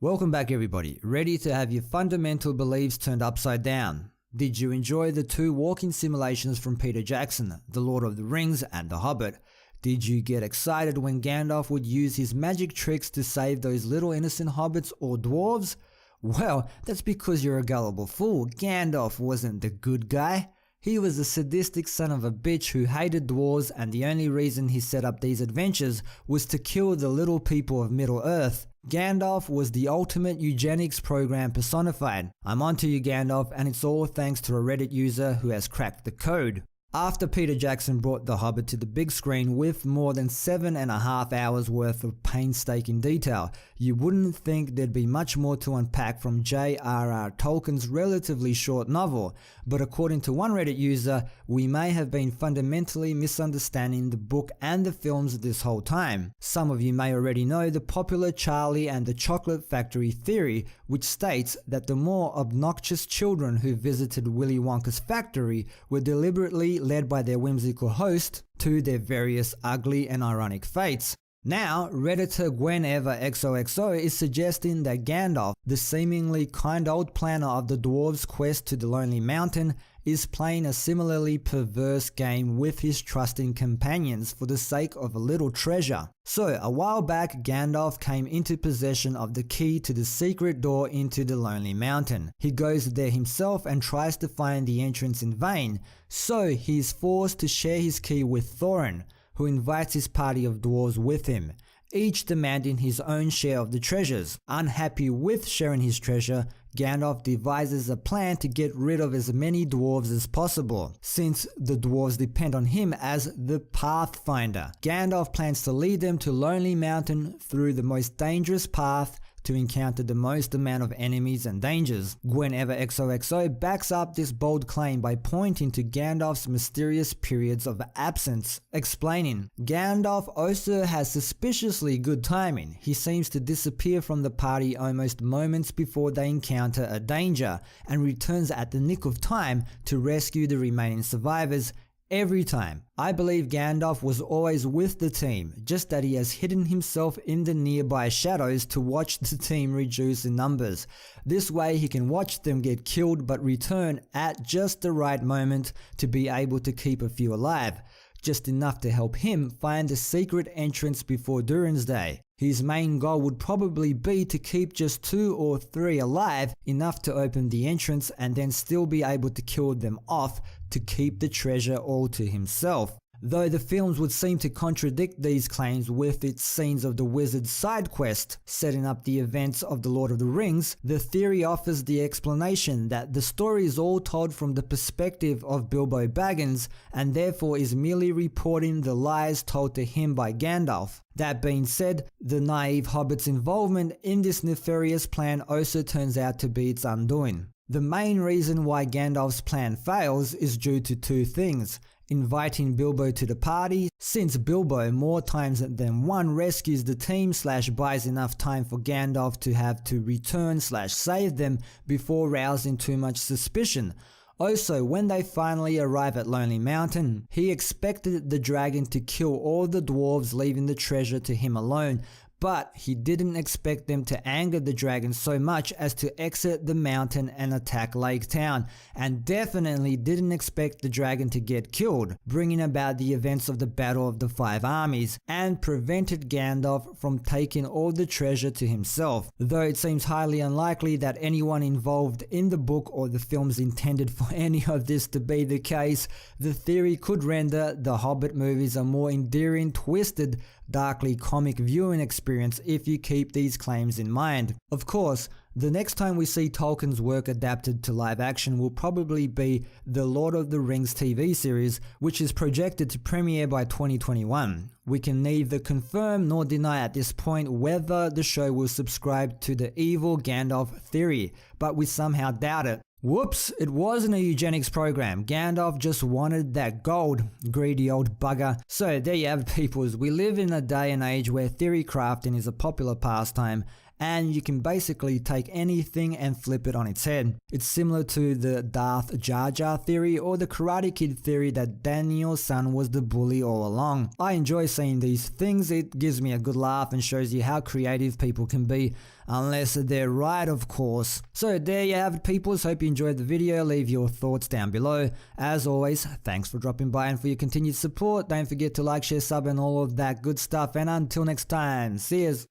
Welcome back everybody, ready to have your fundamental beliefs turned upside down. Did you enjoy the 2 walking simulations from Peter Jackson, The Lord of the Rings and The Hobbit? Did you get excited when Gandalf would use his magic tricks to save those little innocent hobbits or dwarves? Well, that's because you're a gullible fool. Gandalf wasn't the good guy. He was a sadistic son of a bitch who hated dwarves, and the only reason he set up these adventures was to kill the little people of Middle-earth. Gandalf was the ultimate eugenics program personified. I'm onto you, Gandalf, and it's all thanks to a Reddit user who has cracked the code. After Peter Jackson brought The Hobbit to the big screen with more than 7.5 hours worth of painstaking detail, you wouldn't think there'd be much more to unpack from J.R.R. Tolkien's relatively short novel, but according to one Reddit user, we may have been fundamentally misunderstanding the book and the films this whole time. Some of you may already know the popular Charlie and the Chocolate Factory theory, which states that the more obnoxious children who visited Willy Wonka's factory were deliberately led by their whimsical host to their various ugly and ironic fates. Now, Redditor GwenEverXOXO is suggesting that Gandalf, the seemingly kind old planner of the dwarves' quest to the Lonely Mountain, is playing a similarly perverse game with his trusting companions for the sake of a little treasure. So, a while back, Gandalf came into possession of the key to the secret door into the Lonely Mountain. He goes there himself and tries to find the entrance in vain, so he is forced to share his key with Thorin, who invites his party of dwarves with him, each demanding his own share of the treasures. Unhappy with sharing his treasure, Gandalf devises a plan to get rid of as many dwarves as possible, since the dwarves depend on him as the Pathfinder. Gandalf plans to lead them to Lonely Mountain through the most dangerous path to encounter the most amount of enemies and dangers. GwenEverXOXO backs up this bold claim by pointing to Gandalf's mysterious periods of absence, explaining, Gandalf also has suspiciously good timing. He seems to disappear from the party almost moments before they encounter a danger, and returns at the nick of time to rescue the remaining survivors every time. I believe Gandalf was always with the team, just that he has hidden himself in the nearby shadows to watch the team reduce in numbers. This way he can watch them get killed but return at just the right moment to be able to keep a few alive, just enough to help him find the secret entrance before Durin's Day. His main goal would probably be to keep just 2 or 3 alive, enough to open the entrance and then still be able to kill them off to keep the treasure all to himself. Though the films would seem to contradict these claims with its scenes of the wizard's side quest, setting up the events of The Lord of the Rings, the theory offers the explanation that the story is all told from the perspective of Bilbo Baggins, and therefore is merely reporting the lies told to him by Gandalf. That being said, the naive hobbit's involvement in this nefarious plan also turns out to be its undoing. The main reason why Gandalf's plan fails is due to 2 things. Inviting Bilbo to the party, since Bilbo more times than one rescues the team / buys enough time for Gandalf to have to return / save them before rousing too much suspicion. Also, when they finally arrive at Lonely Mountain, he expected the dragon to kill all the dwarves, leaving the treasure to him alone, but he didn't expect them to anger the dragon so much as to exit the mountain and attack Lake Town, and definitely didn't expect the dragon to get killed, bringing about the events of the Battle of the 5 Armies, and prevented Gandalf from taking all the treasure to himself. Though it seems highly unlikely that anyone involved in the book or the films intended for any of this to be the case, the theory could render the Hobbit movies a more endearing, twisted, darkly comic viewing experience if you keep these claims in mind. Of course, the next time we see Tolkien's work adapted to live action will probably be The Lord of the Rings TV series, which is projected to premiere by 2021. We can neither confirm nor deny at this point whether the show will subscribe to the evil Gandalf theory, but we somehow doubt it. Whoops, it wasn't a eugenics program. Gandalf just wanted that gold, greedy old bugger. So there you have it, peoples. We live in a day and age where theory crafting is a popular pastime, and you can basically take anything and flip it on its head. It's similar to the Darth Jar Jar theory or the Karate Kid theory that Daniel's son was the bully all along. I enjoy seeing these things, it gives me a good laugh and shows you how creative people can be, unless they're right, of course. So there you have it, peoples. Hope you enjoyed the video. Leave your thoughts down below. As always, thanks for dropping by and for your continued support. Don't forget to like, share, sub and all of that good stuff, and until next time, see yas.